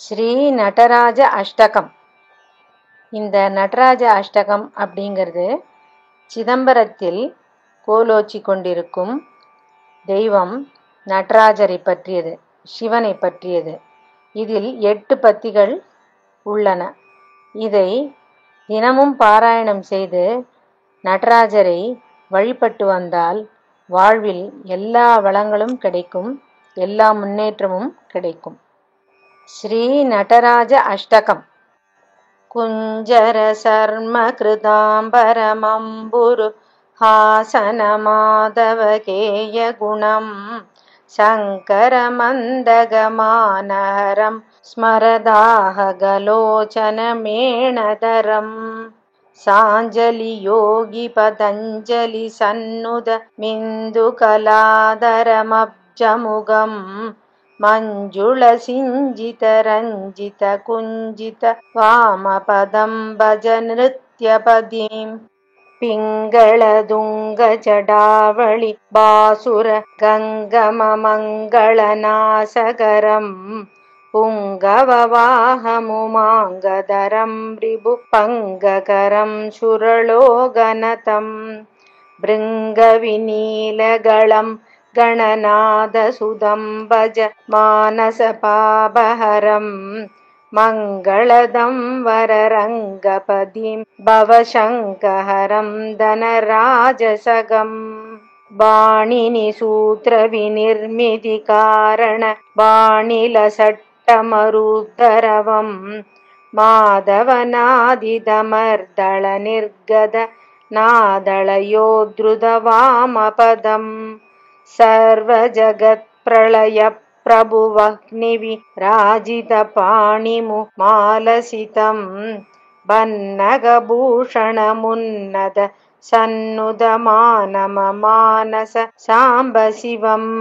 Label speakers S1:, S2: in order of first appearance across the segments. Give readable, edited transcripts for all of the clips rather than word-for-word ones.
S1: ஸ்ரீ நடராஜ அஷ்டகம். இந்த நடராஜ அஷ்டகம் அப்படிங்கிறது சிதம்பரத்தில் கோலோச்சி கொண்டிருக்கும் தெய்வம் நடராஜரை பற்றியது, சிவனை பற்றியது. இதில் 8 பத்திகள் உள்ளன. இதை தினமும் பாராயணம் செய்து நடராஜரை வழிபட்டு வந்தால் வாழ்வில் எல்லா வளங்களும் கிடைக்கும், எல்லா முன்னேற்றமும் கிடைக்கும். ஸ்ரீ நடராஜ அஷ்டகம். குஞ்சர சர்ம கிருதாம்பரமம்புரு ஹாசன மாதவகேய குணம் சங்கர மந்தகமானஹரம் ஸ்மரதாஹகலோச்சன மேணதரம் சாஞ்சலி யோகி பதஞ்சலி சன்னுத மிந்து கலாதரமப்ஜமுகம் மஞ்சுள சிஞ்சித ரஞ்சித குஞ்சித வாமபதம் பஜ நிருத்யபதீம் பிங்களதுங்க ஜடாவளி பாசுர கங்கம மங்களநாசகரம் புங்கவவாஹமுமாங்கதரம் ரிபு பங்ககரம் சுரலோகனதம் பிருங்கவிநீலகளம் கணநாதசுதம் பஜ மானசபாபஹரம் மங்களதம் வரரங்கபதிம் பவசங்கஹரம் தனராஜசகம் பாணினி சூத்ர விநிர்மிதி காரண பாணிலசட்டமருத்தரவம் மாதவநாதிதமர்தள நிர்கத நாதளயோத்ருதவாமபதம் சர்வஜகத் பிரளய பிரபுவக்னிவிராஜித பாணிமு மாலசிதம் பன்னகபூஷணமுன்னத சன்னுதமானமமானச சாம்ப சிவம்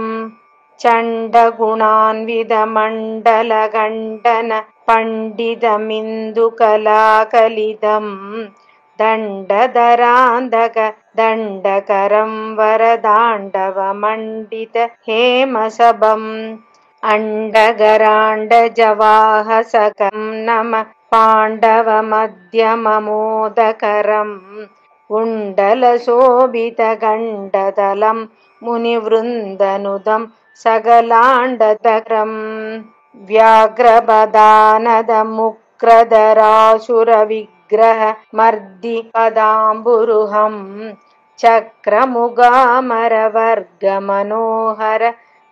S1: சண்டகுணான்வித மண்டல கண்டன பண்டிதமிந்து கலாகலிதம் தண்டதராந்தக தண்டகரம் வரதாண்டவ மண்டித ஹேமசபம் அண்டகராண்ட ஜவாஹசகம் நம பாண்டவ மத்யமமோதகரம் குண்டலசோபித கண்டதலம் முனிவ்ருந்தனுதம் சகலாண்டதரம் வியாக்ரபதானத முக்ரதராசுர விக்ரஹ மர்தி பதாம்புருஹம் சக்ரமுகாமரவர்க மனோஹர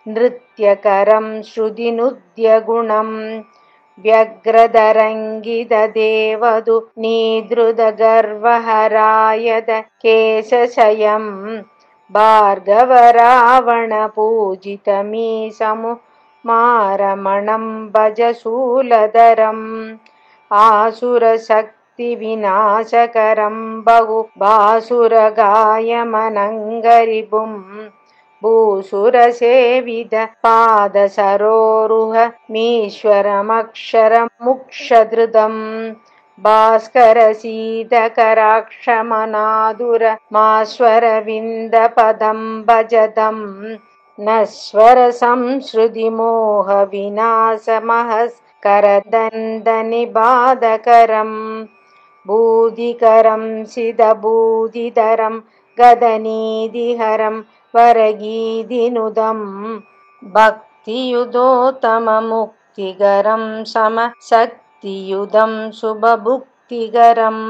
S1: நிருத்யகரம் ஸ்ருதினுத்யகுணம் வியக்ரதரங்கித தேவது நீத்ருத கர்வஹராயத கேசசயம் பார்கவராவண பூஜிதமீசமு மாரமணம் பஜசூலதரம் ஆசுரசக்தி விநாசகரம் பகு பாசுரகாயமனங்கரிபும் பூசுரசேவித பாதசரோருஹ மீஸ்வரமக்ஷரமுக்ஷத்ருதம் பாஸ்கர சீதகராக்ஷமநாதுர மாஸ்வரவிந்த பதம் பஜதம் நஸ்வர சம்ஸ்ருதி மோக விநாச மஹஸ்கரதந்தநிபாதகரம் பூதிகரம் சிதபூதிதரம் கதநீதிஹரம் வரகீதினுதம் பக்தியுதோத்தமமுக்திகரம் சமசக்தியுதம் சுபபுக்திகரம்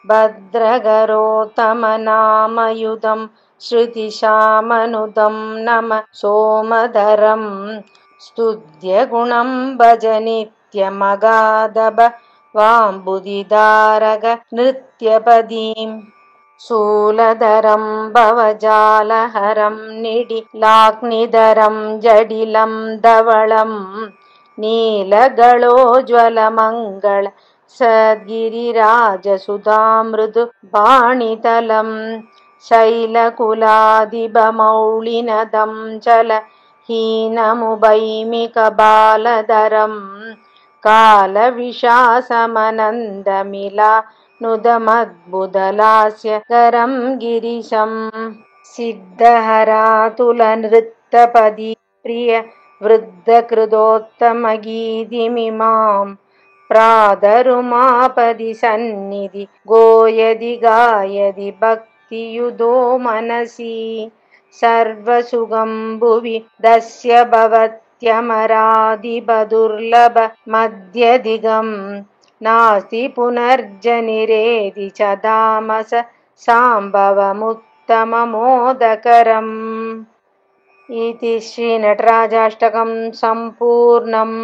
S1: பத்ரகரோத்தமநாமயுதம் ஸ்ருதிஷாமனுதம் நம சோமதரம் ஸ்துத்யகுணம் பஜ நித்யமகாதப வாம்புதிதாரக நிருத்யபதீம் சூலதரம் பவஜாலஹரம் நிடிலாக்னிதரம் ஜடிலம் தவளம் நீலகளோஜ்வலமங்கள சத்கிரிராஜசுதாமிருது பாணிதலம் சைலகுலாதிபமௌளினதம் சல ஹீனமுபைமிகபாலதரம் காலவிஷாசமனந்தமிலா நுதமத்புதலாஸ்யகரம் கிரிசம் சித்தஹராதுல நிருத்தபதி பிரிய वृद्धकृतोत्तमगीतिमिमां प्रातरुमापदि सन्निधि गोयदि गायदि भक्तियुतो मनसि सर्वसुखं भुवि दस्य भवत्यमराधिपदुर्लभ मध्यधिगं नास्ति पुनर्जनिरेति च तामस साम्भवमुत्तममोदकरम् इति श्रीनटराजाष्टकं सम्पूर्णम्।